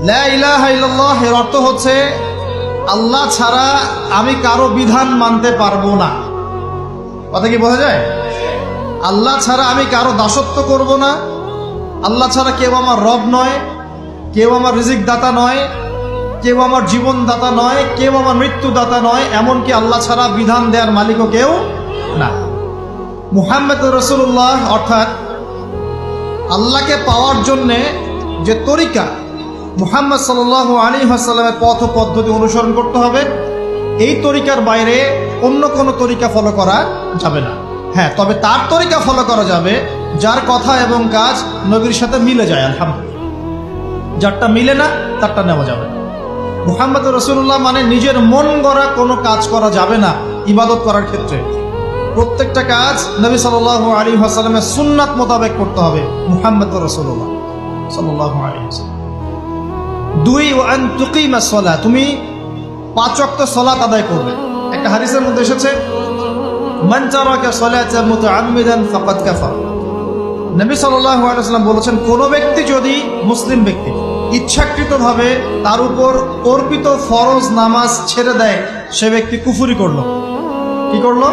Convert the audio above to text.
লা ইলাহা ইল্লাল্লাহ এর অর্থ হচ্ছে আল্লাহ ছাড়া আমি কারো বিধান মানতে পারবো না। কথা কি বোঝা যায়? আল্লাহ ছাড়া আমি কারো দাসত্ব করব না। আল্লাহ ছাড়া কেউ আমার রব নয়, কেউ আমার রিজিক দাতা নয়, কেউ আমার জীবন দাতা নয়, কেউ আমার মৃত্যু দাতা নয়, এমনকি আল্লাহ ছাড়া বিধান দেওয়ার মালিকও কেউ না। মুহাম্মদ রাসূলুল্লাহ অর্থাৎ আল্লাহকে পাওয়ার জন্যে যে তরিকা, মুহাম্মদ সাল্লাল্লাহু আলাইহি ওয়াসাল্লামের পথ ও পদ্ধতি অনুসরণ করতে হবে। এই তরিকার বাইরে অন্য কোনো তরিকা ফলো করা যাবে না। হ্যাঁ, তবে তার তরিকা ফলো করা যাবে যার কথা এবং কাজ নবীর সাথে মিলে যায়। আলহামদুলিল্লাহ, যারটা মিলে না তারটা নেওয়া যাবে না। মুহাম্মদ রাসূলুল্লাহ মানে নিজের মন গড়া কোনো কাজ করা যাবে না। ইবাদত করার ক্ষেত্রে প্রত্যেকটা কাজ নবী সাল্লাল্লাহু আলাইহি ওয়াসাল্লামের সুন্নাত মোতাবেক করতে হবে। মুহাম্মদ রাসূলুল্লাহ সাল্লাল্লাহু আলাইহি ওয়াসাল্লাম। 2 ওয়ান তুকিমাস সালাত, তুমি 5 ওয়াক্ত সালাত আদায় করবে। একটা হাদিসের মধ্যে এসেছে মান তারাকা সালাতান মুতাআম্মিদান ফাকাদ কাফার। নবী সাল্লাল্লাহু আলাইহি ওয়াসাল্লাম বলেছেন, কোন ব্যক্তি যদি, মুসলিম ব্যক্তি, ইচ্ছাকৃতভাবে তার উপর অর্পিত ফরজ নামাজ ছেড়ে দেয়, সে ব্যক্তি কুফরি করলো। কি করলো?